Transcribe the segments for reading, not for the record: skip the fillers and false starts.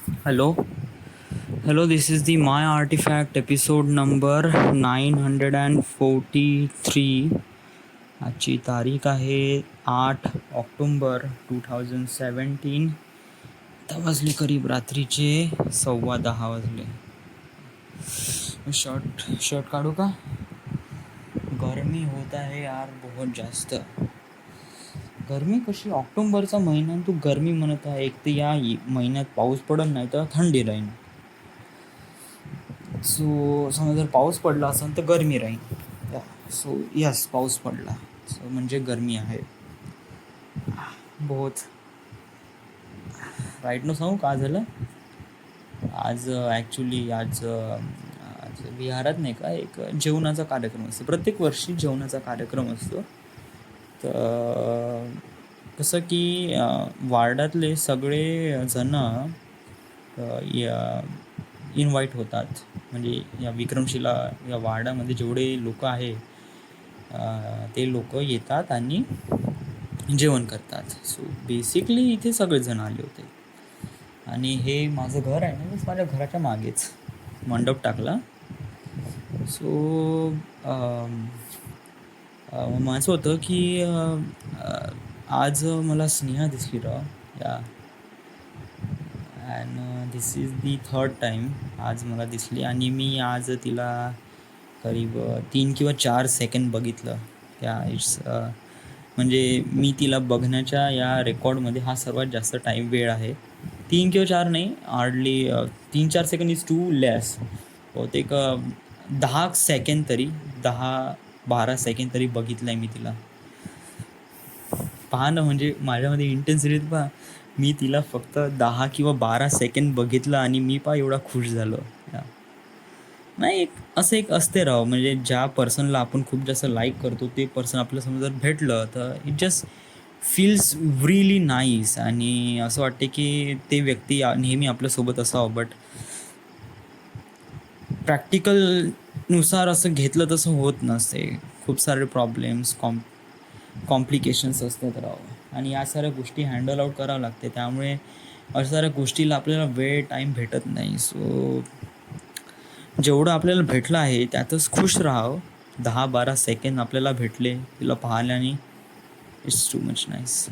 Hello, this is the My Artifact episode number 943. आजची तारीख आहे 8 ऑक्टोबर 2017. आता वाजले करीब रात्रीचे 10:15 वाजले. शर्ट काढू का? गरमी होत आहे यार बहुत जास्त. गरमी कशी, ऑक्टोबरचा महिना तू गरमी म्हणत आहे. एक तर या महिन्यात पाऊस पडत नाही तर थंडी राहील. सो समजा जर पाऊस पडला असेल तर गरमी राहील. सो यस, पाऊस पडला सो म्हणजे गरमी आहे बहुत. राईट नो सांगू का झालं आज. ॲक्च्युली आज विहारात नाही का एक जेवणाचा कार्यक्रम असतो. प्रत्येक वर्षी जेवणाचा कार्यक्रम असतो. तर कसं की वार्डातले सगळे जण इन्व्हाइट होतात. म्हणजे या विक्रमशिला या वार्डामध्ये जेवढे लोक आहे ते लोक येतात आणि जेवण करतात. सो बेसिकली इथे सगळेजण आले होते. आणि हे माझं घर आहे ना, माझ्या घराच्या मागेच मंडप टाकला. सो माझं होतं की आज मला स्नेहा दिसली या. And this is the third time आज मला दिसली. आणि मी आज तिला करीब 3 किंवा 4 सेकंड बघितलं. इट्स म्हणजे मी तिला बघण्याच्या या रेकॉर्डमध्ये हा सर्वात जास्त वेळ आहे. 3 किंवा 4 नाही, हार्डली 3-4 सेकंड इज टू लेस. बहुतेक 10 सेकंड तरी 10-12 सेकंड तरी बघितलं आहे मी तिला. पहा ना, म्हणजे माझ्यामध्ये इंटेन्सिटी पहा. मी तिला फक्त 10 किंवा 12 सेकंड बघितलं आणि मी एवढा खुश झालो. नाही, असं एक असते राव, म्हणजे ज्या पर्सनला आपण खूप जास्त लाईक करतो ते पर्सन आपल्या समोर जर भेटलं तर it just feels really nice. आणि असं वाटते की ते व्यक्ती नेहमी आपल्यासोबत असावं. बट प्रॅक्टिकलनुसार असं घेतलं तसं होत नसते. खूप सारे प्रॉब्लेम्स कॉम्प्लिकेशन्स असतात राव. आणि या साऱ्या गोष्टी हँडल आउट करावं लागते. त्यामुळे अशा साऱ्या गोष्टीला आपल्याला टाईम भेटत नाही. सो जेवढं आपल्याला भेटलं आहे त्यातच खुश राहावं. 10-12 सेकंड आपल्याला भेटले तिला पाहिल्याने, इट्स टू मच नाईस.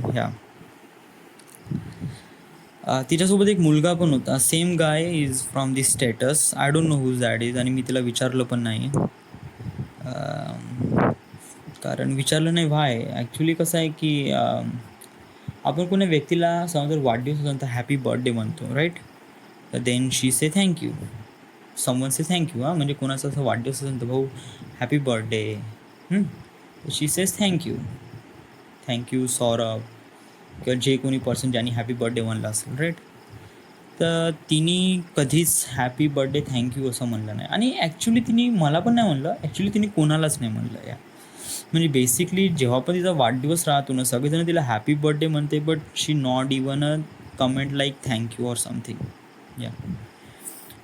तिच्यासोबत एक मुलगा पण होता. Same guy is from the States. I don't know whose that is. आणि मी तिला विचारलं पण नाही, कारण विचारलं नाही व्हाय. ॲक्च्युली कसं आहे की आपण कोणा व्यक्तीला समजा जर वाढदिवस असेल तर हॅपी बर्थडे म्हणतो, राईट. तर then she say thank you. Someone say thank you. म्हणजे कोणाचा असं वाढदिवस असेल तर भाऊ happy birthday, she says thank you Saurabh किंवा जे कोणी पर्सन ज्यांनी हॅपी बर्थडे म्हणलं असेल, राईट. तर तिने कधीच हॅपी बर्थडे थँक्यू असं म्हणलं नाही. आणि ॲक्च्युली तिने मला पण नाही म्हणलं, ॲक्च्युली तिने कोणालाच नाही म्हणलं. म्हणजे बेसिकली जेव्हा पण तिचा वाढदिवस राहतो ना, सगळेजण तिला हॅपी बर्थडे म्हणते, but she not even a comment like thank you or something.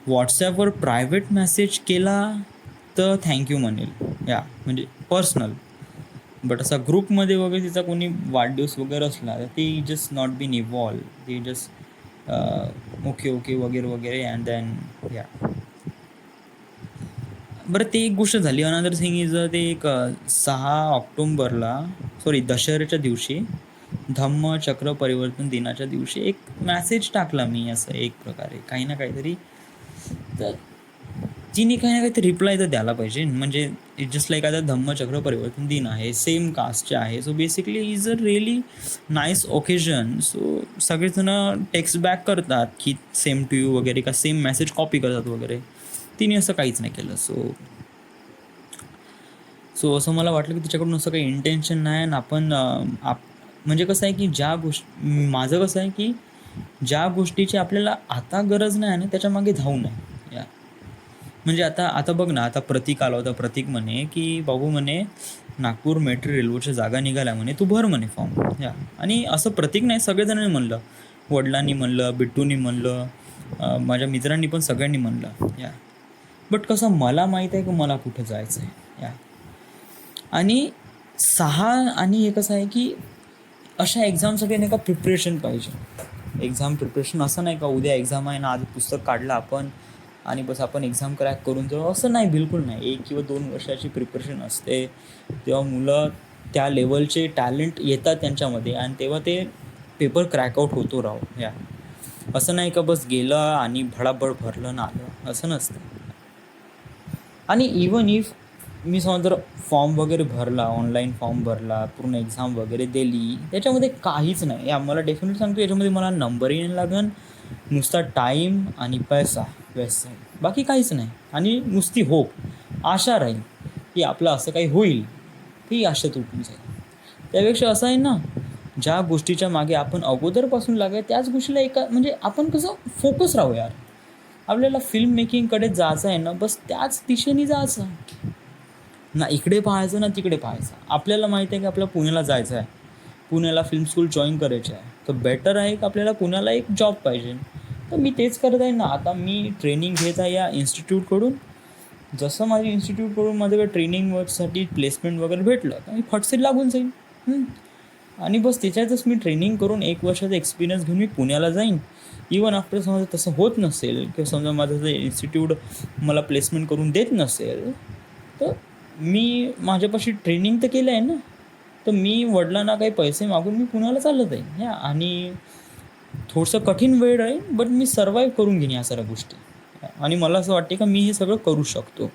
व्हॉट्सॲपवर प्रायव्हेट मेसेज केला तर थँक्यू म्हणेल, म्हणजे पर्सनल. बट असा ग्रुपमध्ये वगैरे तिचा कोणी वाढदिवस वगैरे असला तर ती जस्ट नॉट बीन इव्हॉल्व. ती जस्ट ओके वगैरे वगैरे. अँड देन बरं, ते एक गोष्ट झाली. अनदर थिंग इज ते एक 6 ऑक्टोबरला दशहऱ्याच्या दिवशी, धम्मचक्र परिवर्तन दिनाच्या दिवशी एक मॅसेज टाकला मी असं एक प्रकारे काही ना काहीतरी. तर तिने काही ना काहीतरी रिप्लाय तर द्यायला पाहिजे. म्हणजे इट जस्ट लाईक आता धम्मचक्र परिवर्तन दिन आहे, सेम कास्टचे आहे. So basically is a really nice occasion. So सगळेजण टेक्स्ट बॅक करतात की सेम टू यू वगैरे, का सेम मेसेज कॉपी करतात वगैरे. तिने असं काहीच नाही केलं. सो असं मला वाटलं की तिच्याकडून असं काही इंटेन्शन नाही. आणि आपण म्हणजे कसं आहे की माझं कसं आहे की ज्या गोष्टीची आपल्याला आता गरज नाही ना त्याच्या मागे धावू नये. म्हणजे आता बघ ना, आता प्रतीक आला होता. प्रतीक म्हणे की बाबू म्हणे नागपूर मेट्रो रेल्वेच्या जागा निघाल्या म्हणे, तू भर म्हणे फॉर्म. आणि असं प्रतीक नाही, सगळेजणांनी म्हणलं. वडिलांनी म्हणलं, बिट्टूनी म्हणलं, माझ्या मित्रांनी पण सगळ्यांनी म्हणलं. बट कसं मला माहीत आहे की मला कुठं जायचं आहे. आणि आणि हे कसं आहे की अशा एक्झामसाठी नाही का प्रिपरेशन पाहिजे. एक्झाम प्रिपरेशन असं नाही का उद्या एक्झाम आहे ना, आज पुस्तक काढलं आपण आणि बस आपण एक्झाम क्रॅक करून जाऊ, असं नाही, बिलकुल नाही. 1 किंवा 2 वर्षाची प्रिपरेशन असते. तेव्हा मुलं त्या लेवलचे टॅलेंट येतात त्यांच्यामध्ये आणि तेव्हा ते पेपर क्रॅकआउट होतो राव. असं नाही का बस गेलं आणि भडाभड भरलं ना आलं, असं नसतं. आणि इवन इफ मी समजा जर फॉर्म वगैरे भरला, ऑनलाईन फॉर्म भरला, पूर्ण एक्झाम वगैरे दिली, त्याच्यामध्ये काहीच नाही, मला डेफिनेटली सांगतो, याच्यामध्ये मला नंबरही नाही लागन, नुसता टाईम आणि पैसा वेस्ट जाईल, बाकी काहीच नाही. आणि नुसती होप, आशा राहील की आपलं असं काही होईल, ती आशा तुटून जाईल. त्यापेक्षा असं आहे ना, ज्या गोष्टीच्या मागे आपण अगोदरपासून लागेल त्याच गोष्टीला म्हणजे आपण कसं फोकस राहू यार. आपल्याला फिल्म मेकिंगकडे जायचं आहे ना, बस त्याच दिशेने जायचं, ना इकडे पाहायचं ना तिकडे पाहायचं. आपल्याला माहिती आहे की आपल्याला पुण्याला जायचं आहे, पुण्याला फिल्म स्कूल जॉईन करायची आहे, तर बेटर आहे की आपल्याला पुण्याला एक जॉब पाहिजे. तर मी तेच करत आहे ना, आता मी ट्रेनिंग घेत आहे या इन्स्टिट्यूटकडून. जसं माझ्या इन्स्टिट्यूटकडून माझ्याकडे ट्रेनिंगसाठी प्लेसमेंट वगैरे भेटलं तर मी फटसे लागून जाईन. आणि बस त्याच्यातच मी ट्रेनिंग करून 1 वर्षाचा एक्सपिरियन्स घेऊन मी पुण्याला जाईन. इवन आफ्टर समजा तसं होत नसेल किंवा समजा माझं जे इन्स्टिट्यूट मला प्लेसमेंट करून देत नसेल, तर मी माझ्यापाशी ट्रेनिंग तर केलं आहे ना, तर मी वडिलांना काही पैसे मागून मी पुण्याला चाललं जाईन. आणि थोडंसं कठीण वेळ आहे, बट मी सर्वाईव्ह करून घेईन या सर्व गोष्टी. आणि मला असं वाटते का मी हे सगळं करू शकतो.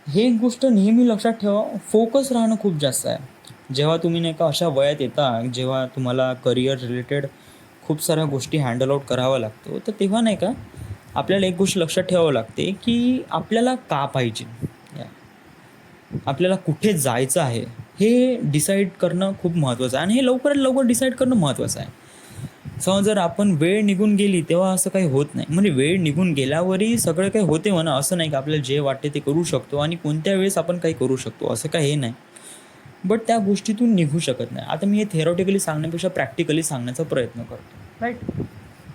हे एक गोष्ट नेहमी लक्षात ठेवा, फोकस राहणं खूप जास्त आहे. जेव्हा तुम्ही नाही का अशा वयात येता, जेव्हा तुम्हाला करिअर रिलेटेड खूप साऱ्या गोष्टी हँडल आउट करावा लागतो, तर तेव्हा नाही का आपल्याला एक गोष्ट लक्षात ठेवावं लागते की आपल्याला का पाहिजे, आपल्याला कुठे जायचं आहे, हे डिसाईड करणं खूप महत्त्वाचं आहे. आणि हे लवकरात लवकर डिसाईड करणं महत्त्वाचं आहे. समजा जर आपण वेळ निघून गेली तेव्हा असं काही होत नाही. म्हणजे वेळ निघून गेल्यावरही सगळं काही होते म्हणा, असं नाही की आपल्याला जे वाटते ते करू शकतो आणि कोणत्या वेळेस आपण काही करू शकतो, असं काही हे नाही. बट त्या गोष्टीतून निघू शकत नाही. आता मी हे थेरॉटिकली सांगण्यापेक्षा प्रॅक्टिकली सांगण्याचा प्रयत्न करतो, राईट.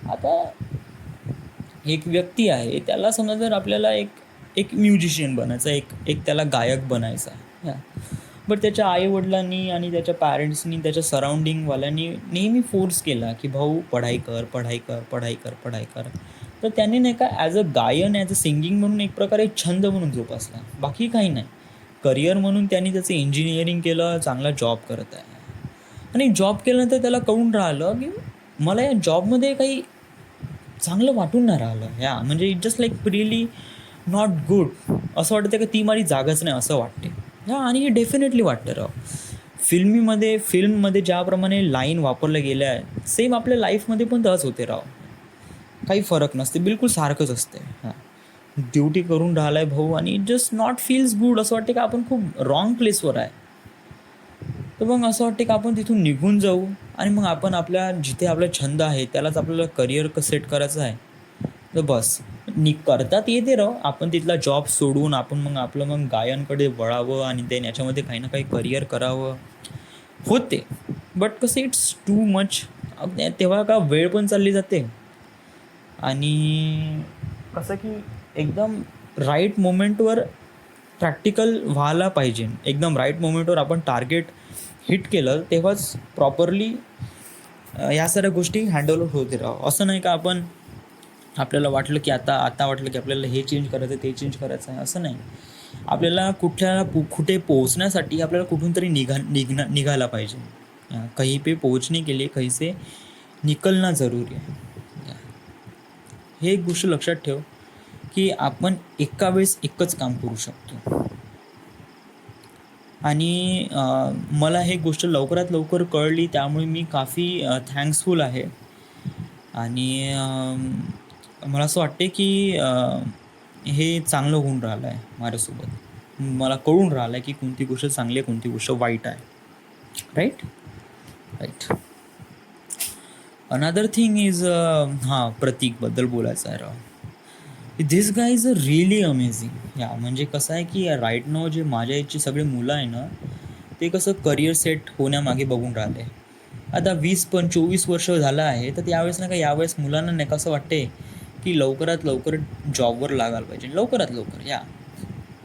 आता एक व्यक्ती आहे, त्याला समजा जर आपल्याला एक एक म्युझिशियन बनायचं, एक त्याला गायक बनायचं आहे, बट त्याच्या आईवडिलांनी आणि त्याच्या पॅरेंट्सनी, त्याच्या सराउंडिंगवाल्यांनी नेहमी फोर्स केला की भाऊ पढाई कर, पढाई कर, पढाई कर, पढाई कर. तर त्यांनी नाही का ॲज अ गायन, ॲज अ सिंगिंग म्हणून एक प्रकारे छंद म्हणून जोपासला, बाकी काही नाही. करिअर म्हणून त्यांनी त्याचं इंजिनिअरिंग केलं, चांगला जॉब करत आहे. आणि जॉब केल्यानंतर त्याला कळून राहिलं की मला या जॉबमध्ये काही चांगलं वाटून नाही राहिलं, म्हणजे it just like really not good. असं वाटतं की ती माझी जागाच नाही असं वाटते. आणि हे डेफिनेटली वाटतं राव. फिल्ममध्ये ज्याप्रमाणे लाईन वापरल्या गेल्या आहे, सेम आपल्या लाईफमध्ये पण तसंच होते राव. काही फरक नसते, बिलकुल सारखंच असते. ड्युटी करून राहिला आहे भाऊ आणि it just not feels good. असं वाटते की आपण खूप रॉंग प्लेसवर आहे. तर मग असं वाटते की आपण तिथून निघून जाऊ आणि मग आपण आपल्या जिथे आपला छंद आहे त्यालाच आपल्याला करिअर सेट करायचं आहे. तर बस करतात येते राव. आपण तिथला जॉब सोडून आपण मग गायनकडे वळावं आणि ते याच्यामध्ये काही ना काही करिअर करावं होते. बट कसं इट्स टू मच. तेव्हा का वेळ पण चालली जाते आणि कसं की एकदम राईट मोमेंटवर प्रॅक्टिकल व्हायला पाहिजे. एकदम राईट मोमेंटवर आपण टार्गेट हिट केलं तेव्हाच प्रॉपरली या साऱ्या गोष्टी हँडल होते राव. असं नाही का आपल्याला वाटलं की आता वाटलं की आपल्याला हे चेंज करायचं ते चेंज करायचं आहे, असं नाही. आपल्याला कुठे पोहोचण्यासाठी आपल्याला कुठून तरी निघायला पाहिजे. कहीं पे पोहोचने के लिए कहीं से निकलना जरूरी आहे. हे एक गोष्ट लक्षात ठेव की आपण एका वेळेस एकच काम करू शकतो. आणि मला हे गोष्ट लवकरात लवकर कळली, त्यामुळे मी काफी थँक्सफुल आहे. आणि मला असं वाटते की हे चांगलं होऊन राहिलं आहे माझ्यासोबत. मला कळून राहिलं आहे की कोणती गोष्ट चांगली आहे, कोणती गोष्ट वाईट आहे. राईट. अनदर थिंग इज प्रतीकबद्दल बोलायचं आहे राव. This guy is really amazing. म्हणजे कसं आहे की राईट नाव जे माझ्या इथची सगळे मुलं आहे ना, ते कसं करिअर सेट होण्यामागे बघून राहिले. आता 20-24 वर्ष झालं आहे, तर त्यावेळेस नाही का यावेळेस मुलांना नाही कसं वाटते की लवकरात लवकर जॉबवर लागायला पाहिजे, लवकरात लवकर.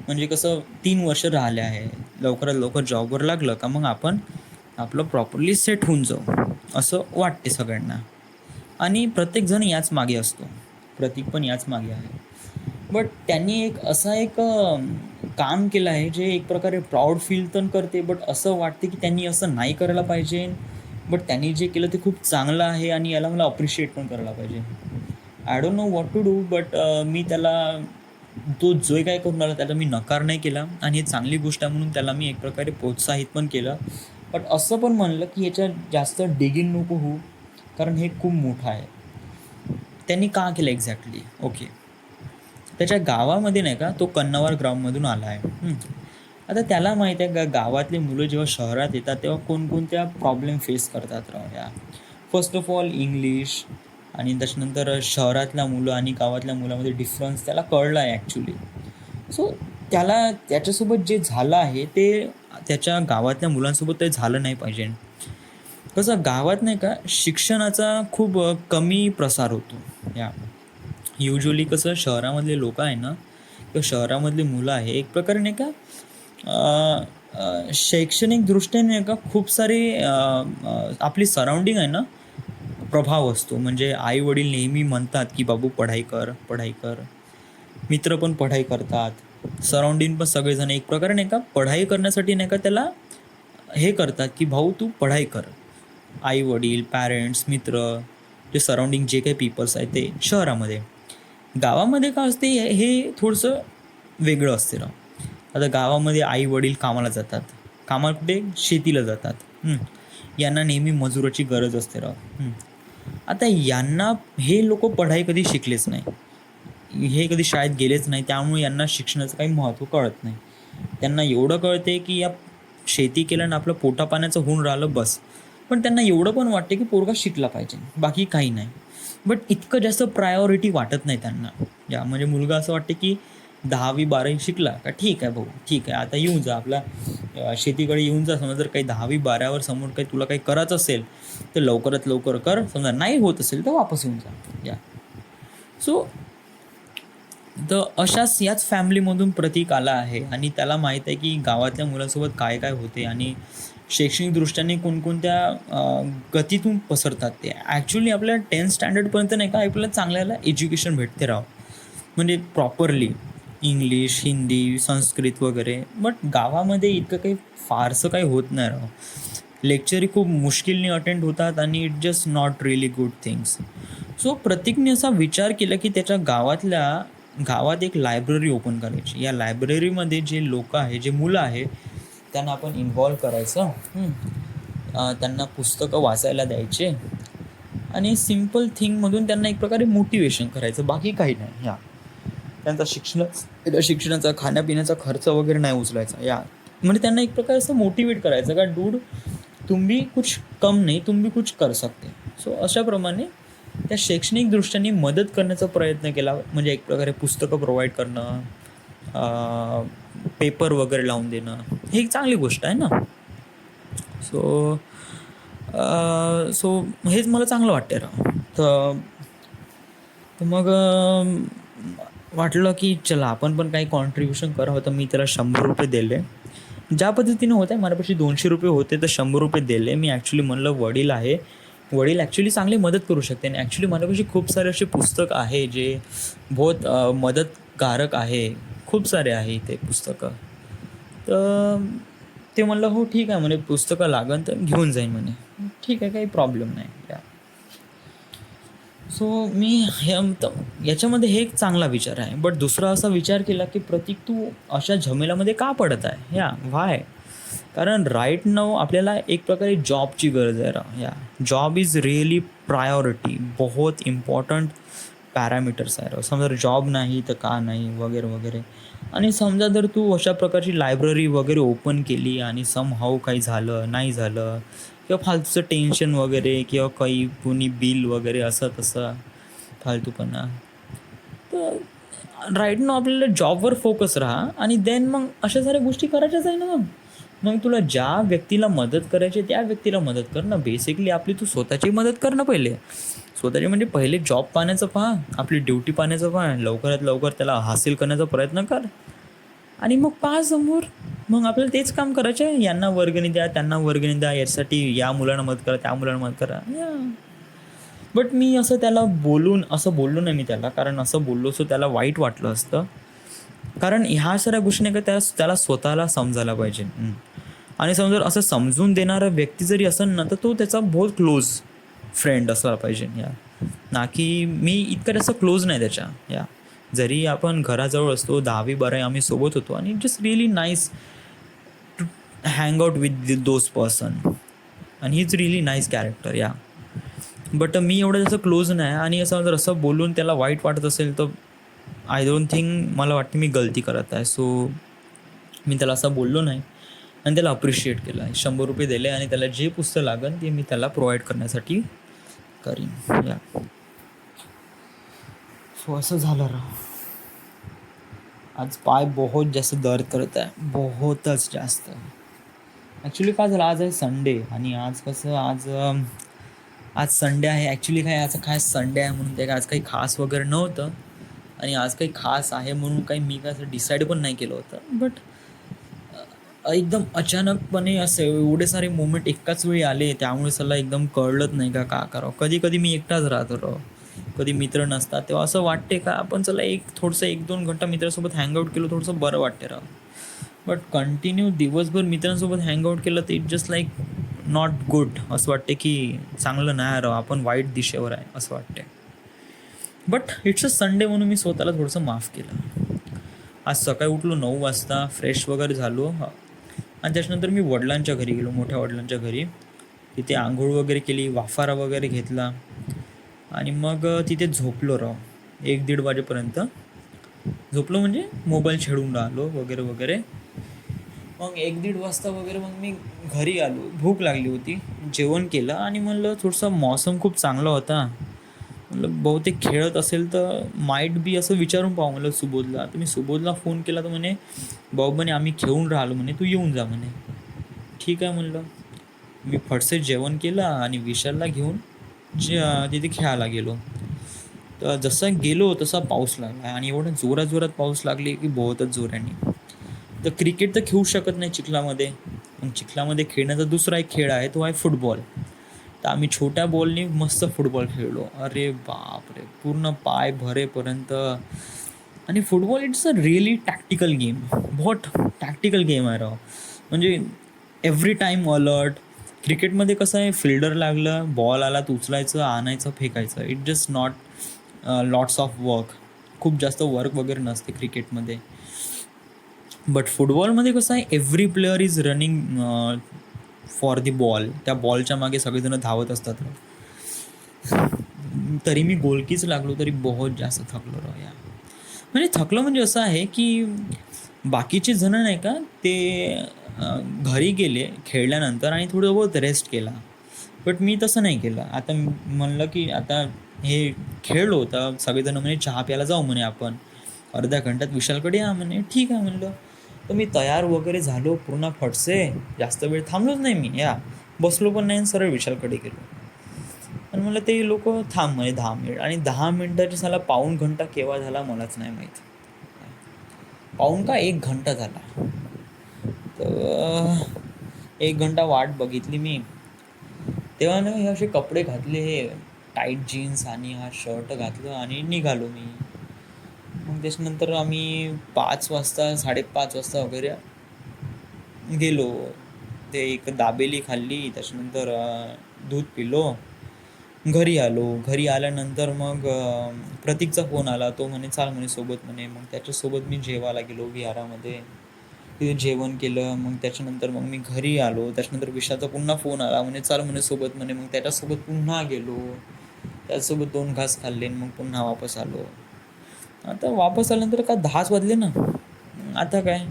म्हणजे कसं 3 वर्ष राहिले आहे, लवकरात लवकर जॉबवर लागलं का मग आपण आपलं प्रॉपरली सेट होऊन जाऊ असं वाटते सगळ्यांना. आणि प्रत्येकजण याच मागे असतो, प्रतीक पण याच मागे आहे. बट त्यांनी एक असा एक काम केलं आहे जे एक प्रकारे प्राऊड फील पण करते, बट असं वाटते की त्यांनी असं नाही करायला पाहिजे. बट त्यांनी जे केलं ते खूप चांगलं आहे आणि याला मला अप्रिशिएट पण करायला पाहिजे. I don't know what to do, but मी त्याला तो जो काय करून राहिला त्याला मी नकार नाही केला आणि हे चांगली गोष्ट आहे म्हणून त्याला मी एक प्रकारे प्रोत्साहित पण केलं. बट असं पण म्हणलं की ह्याच्यात जास्त डिगिंग नको होऊ, कारण हे खूप मोठं आहे. त्यांनी का केलं एक्झॅक्टली? ओके, त्याच्या गावामध्ये नाही का तो कन्नवार ग्राममधून आला आहे. आता त्याला माहीत आहे का गावातले मुलं जेव्हा शहरात येतात तेव्हा कोणकोणत्या प्रॉब्लेम फेस करतात या. फर्स्ट ऑफ ऑल इंग्लिश, आणि त्याच्यानंतर शहरातल्या मुलं आणि गावातल्या मुलामध्ये डिफरन्स त्याला कळला आहे ॲक्च्युली. सो त्याला त्याच्यासोबत जे झालं आहे ते त्याच्या गावातल्या मुलांसोबत ते झालं नाही पाहिजे. कसं गावात नाही का शिक्षणाचा खूप कमी प्रसार होतो या. युजली कसं शहरामधले लोक आहे ना किंवा शहरामधली मुलं आहे एक प्रकारे नाही का शैक्षणिक दृष्टीने नाही का खूप सारे आपली सराउंडिंग आहे ना प्रभाव असतो. म्हणजे आई वडील नेहमी म्हणतात की बाबू पढाई कर पढाई कर, मित्र पण पढाई करतात, सराउंडिंग पण सगळेजण एक प्रकारे नाही का पढाई करण्यासाठी नाही का त्याला हे करतात की भाऊ तू पढाई कर. आई वडील, पॅरेंट्स, मित्र, जे सराउंडिंग जे काही पीपल्स आहेत ते शहरामध्ये. गावामध्ये का असते हे थोडंसं वेगळं असते राव. आता गावामध्ये आई वडील कामाला जातात, कामाला कुठे? शेतीला जातात. यांना नेहमी मजुराची गरज असते राव. आता यांना हे लोक पढाई कधी शिकलेच नाही, हे कधी शाळेत गेलेच नाही, त्यामुळे यांना शिक्षणाचं काही महत्त्व कळत नाही. त्यांना एवढं कळते की या शेती केल्यानं आपलं पोटा पाण्याचं होऊन राहिलं बस. पण त्यांना एवढं पण वाटते की पोरगा शिकला पाहिजे, बाकी काही नाही. बट इतकं जास्त प्रायोरिटी वाटत नाही त्यांना या. म्हणजे मुलगा असं वाटते की 10वी 12वी शिकला का ठीक आहे भाऊ, ठीक आहे आता येऊन जा आपला शेतीकडे येऊन जा. समजा जर काही 10वी 12वर समोर काही तुला काही करायचं असेल तर लवकरात लवकर कर, समजा नाही होत असेल तर वापस येऊन जा या. सो तर अशाच याच फॅमिलीमधून प्रतीक आला आहे आणि त्याला माहीत आहे की गावातल्या मुलांसोबत काय काय होते आणि शैक्षणिक दृष्ट्याने कोणकोणत्या गतीतून पसरतात ते. ॲक्च्युली आपल्याला 10th स्टँडर्डपर्यंत नाही का आपल्याला चांगल्याला एज्युकेशन भेटते राव, म्हणजे प्रॉपरली इंग्लिश, हिंदी, संस्कृत वगैरे. बट गावामध्ये इतकं काही फारसं काही होत नाही राव. लेक्चरही खूप मुश्किलने अटेंड होतात आणि it just not really good things. So प्रतीकने असा विचार केला की त्याच्या गावात एक लायब्ररी ओपन करायची. या लायब्ररीमध्ये जे लोक आहे, जे मुलं आहे त्यांना आपण इन्व्हॉल्व करायचं. त्यांना पुस्तकं वाचायला द्यायचे आणि सिम्पल थिंगमधून त्यांना एक प्रकारे मोटिवेशन करायचं, बाकी काही नाही या. त्यांचा शिक्षणाचा खाण्यापिण्याचा खर्च वगैरे नाही उचलायचा या. म्हणजे त्यांना एक प्रकारे असं मोटिवेट करायचं का डूड तुम भी कुछ कम नाही, तुम भी कुछ कर सकते. सो अशाप्रमाणे त्या शैक्षणिक दृष्ट्याने मदत करण्याचा प्रयत्न केला. म्हणजे एक प्रकारे पुस्तकं प्रोव्हाइड करणं, पेपर वगैरे लावून देणं, ही एक चांगली गोष्ट आहे ना. सो हेच मला चांगलं वाटतं राव. तर मग वाटलं की चला आपण पण काही कॉन्ट्रीब्युशन करावं. तर मी त्याला 100 रुपये दिले. ज्या पद्धतीने होत आहे माझ्यापाशी 200 रुपये होते तर 100 रुपये दिले मी. ॲक्च्युली म्हणलं वडील आहे, वडील ॲक्च्युली चांगली मदत करू शकते. आणि ॲक्च्युली माझ्यापाशी खूप सारे असे पुस्तक आहे जे बहुत मदतकारक आहे, खूप सारे आहे ते पुस्तकं. तर ते म्हणलं हो ठीक आहे म्हणे, पुस्तकं लागन तर घेऊन जाईन म्हणे. ठीक आहे, काही प्रॉब्लेम नाही या. सो मी याच्यामध्ये हे एक चांगला विचार आहे. बट दुसरा असा विचार केला की प्रतीक तू अशा झमेल्यामध्ये का पडत आहे या, व्हाय? कारण राईट नाऊ आपल्याला एक प्रकारे जॉबची गरज आहे या. जॉब इज रिअली प्रायोरिटी, बहुत इम्पॉर्टंट पॅरामीटर्स आहे. समजा जॉब नाही तर का नाही वगैरे वगैरे. आणि समजा जर तू अशा प्रकारची लायब्ररी वगैरे ओपन केली आणि समहाऊ काही झालं नाही झालं किंवा फालतूचं टेन्शन वगैरे किंवा काही कोणी बिल वगैरे असं तसं फालतूपणा, तर राईट नाऊ आपल्याला जॉबवर फोकस राहा आणि देन मग अशा साऱ्या गोष्टी करायच्याच आहे ना. मग तुला ज्या व्यक्तीला मदत करायची त्या व्यक्तीला मदत कर ना. बेसिकली आपली तू स्वतःची मदत कर ना पहिले. स्वतःची म्हणजे पहिले जॉब पाहण्याचं पहा, आपली ड्युटी पाहण्याचं पहा, लवकरात लवकर त्याला हासिल करण्याचा प्रयत्न कर आणि मग पहा समोर मग आपल्याला तेच काम करायचं आहे, यांना वर्गणी द्या, त्यांना वर्गणी द्या, यासाठी या मुलांना मदत करा, त्या मुलांना मदत करा. बट मी असं त्याला असं बोललो नाही मी त्याला, कारण असं बोललो सो त्याला वाईट वाटलं असतं. कारण ह्या साऱ्या गोष्टी नाही का त्याला स्वतःला समजायला पाहिजे. आणि समजा असं समजून देणारा व्यक्ती जरी असेल ना, तर तो त्याचा बहुत क्लोज फ्रेंड असला पाहिजे. ना की मी इतकं असं क्लोज नाही त्याच्या. जरी आपण घराजवळ असतो, 10वी-12वी आम्ही सोबत होतो आणि just really nice to hang out with those person आणि he is really nice character. But मी एवढं जसं क्लोज नाही आणि असं बोलून त्याला वाईट वाटत असेल तर आय डोंट थिंक, मला वाटते मी गलती करत आहे. सो मी त्याला असं बोललो नाही आणि त्याला अप्रिशिएट केलं आहे. 100 रुपये दिले आणि त्याला जे पुस्तक लागेल ते मी त्याला प्रोव्हाइड करण्यासाठी करीन. सो असं झालं आज पाय बहुत जास्त दर्द करत आहे, बहुतच जास्त. ॲक्च्युली काय झालं, आज आहे संडे आणि आज कसं आज संडे आहे. ॲक्च्युली काय संडे आहे म्हणून ते काय आज काही खास वगैरे नव्हतं आणि आज काही खास आहे म्हणून मी काय असं डिसाईड पण नाही केलं होतं. बट एकदम अचानकपणे असं एवढे सारे मोमेंट एकाच वेळी आले, त्यामुळे मला एकदम कळलंच नाही का करावं. कधी कधी मी एकटाच राहतो कधी मित्र नसतात, तेव्हा असं वाटते का आपण चला थोडंसं 1-2 घंटा मित्रासोबत हँगआउट केलं, थोडंसं बरं वाटते बट कंटिन्यू दिवसभर मित्रांसोबत हँगआउट केलं तर it just like not good. असं वाटते की चांगलं नाही आपण वाईट दिशेवर आहे असं वाटते. बट इट्स अ संडे म्हणून मी स्वतःला थोडंसं माफ केलं. आज सकाळी उठलो 9 वाजता, फ्रेश वगैरे झालो आणि त्याच्यानंतर मी वडिलांच्या घरी गेलो, मोठ्या वडिलांच्या घरी. तिथे आंघोळ वगैरे केली, वाफारा वगैरे घेतला आणि मग तिथे झोपलो 1-1:30 वाजेपर्यंत झोपलो, म्हणजे मोबाईल छेडून राहिलो वगैरे वगैरे. मग 1-1:30 वाजता वगैरे मग मी घरी आलो, भूक लागली होती, जेवण केलं आणि म्हणलं थोडंसं मौसम खूप चांगला होता, म्हणलं बहुतेक खेळत असेल तर माईट बी असं विचारून पाहू म्हणलं सुबोधला. तर मी सुबोधला फोन केला तर म्हणे भाऊ म्हणे आम्ही खेळून राहिलो म्हणे, तू येऊन जा म्हणे. ठीक आहे म्हणलं. मी फटसे जेवण केलं आणि विशालला घेऊन तिथे खेळायला गेलो. तर जसं गेलो तसा पाऊस लागला आणि एवढा जोरात पाऊस लागले की बहुतच जोराने. तर क्रिकेट तर खेळू शकत नाही चिखलामध्ये, पण चिखलामध्ये खेळण्याचा दुसरा एक खेळ आहे, तो आहे फुटबॉल. तर आम्ही छोट्या बॉलनी मस्त फुटबॉल खेळलो. अरे बापरे, पूर्ण पाय भरेपर्यंत. आणि football it's a really tactical game, बहुत टॅक्टिकल गेम आहे म्हणजे एव्हरी टाईम अलर्ट. क्रिकेटमध्ये कसं आहे, फिल्डर लागलं, बॉल आला तर उचलायचं, आणायचं, फेकायचं. It just not lots of work. खूप जास्त वर्क वगैरे नसते क्रिकेटमध्ये. बट फुटबॉलमध्ये कसं आहे, every player is running for the ball. त्या बॉलच्या मागे सगळेजण धावत असतात. तरी मी गोलकीच लागलो तरी बहुत जास्त थकलो म्हणजे थकलं म्हणजे असं आहे की बाकीचे जण नाही का ते घरी गेले खेळल्यानंतर आणि थोडं बहुत रेस्ट केला. बट मी तसं नाही केलं. आता म्हणलं की आता हे खेळलो तर सगळेजण म्हणे चहा प्यायला जाऊ म्हणे आपण, अर्ध्या घंट्यात विशालकडे या म्हणे. ठीक आहे म्हणलं. तर मी तयार वगैरे झालो पूर्ण फटसे, जास्त वेळ थांबलोच नाही मी. बसलो पण नाही, सरळ विशालकडे गेलो. आणि मला ते लोक थांब म्हणे 10 मिनिट, आणि 10 मिनिटाची साला पाऊण घंटा केव्हा झाला मलाच नाही माहीत. पाऊण का 1 घंटा झाला. तर 1 घंटा वाट बघितली मी. तेव्हा ना हे असे कपडे घातले, हे टाईट जीन्स आणि हा शर्ट घातलं आणि निघालो मी. मग त्याच्यानंतर आम्ही 5 वाजता 5:30 वाजता वगैरे गेलो. ते एक दाबेली खाल्ली, त्याच्यानंतर दूध पिलो, घरी आलो. घरी आल्यानंतर मग प्रतीकचा फोन आला. तो म्हणे चाल म्हणे सोबत म्हणे. मग त्याच्यासोबत मी जेवायला गेलो विहारामध्ये. तिथे जेवण केलं. मग त्याच्यानंतर मग मी घरी आलो. त्याच्यानंतर विशाचा पुन्हा फोन आला, म्हणे चाल म्हणे सोबत म्हणे. मग त्याच्यासोबत पुन्हा गेलो, त्याच्यासोबत 2 घास खाल्ले, मग पुन्हा वापस आलो. आता वापस आल्यानंतर का 10च वाजले ना. आता काय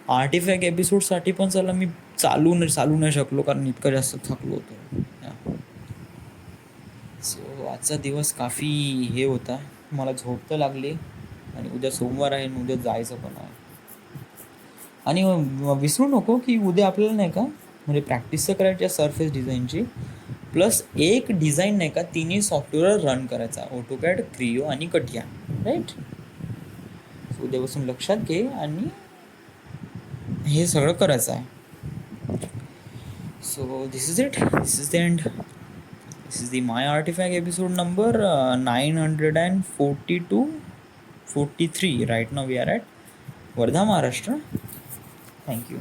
आर्टिफॅक्ट एपिसोडसाठी पण चला मी चालू नाही शकलो, कारण इतकं जास्त थकलो होतो. सो आजचा दिवस काफी हे होता. मला झोप तर लागली आणि उद्या सोमवार आहे आणि उद्या जायचं पण आहे. आणि विसरू नको की उद्या आपल्याला नाही का म्हणजे प्रॅक्टिस तर करायची आहे सरफेस डिझाईनची, प्लस एक डिझाईन नाही का 3 सॉफ्टवेअर रन करायचा, ऑटोकॅड, क्रिओ आणि कटिया, राईट. उद्यापासून लक्षात घे आणि हे सगळं करायचं आहे. So this is it, this is the end. This is the My Artifact episode number 942, 43. Right now we are at Wardha, Maharashtra. Thank you.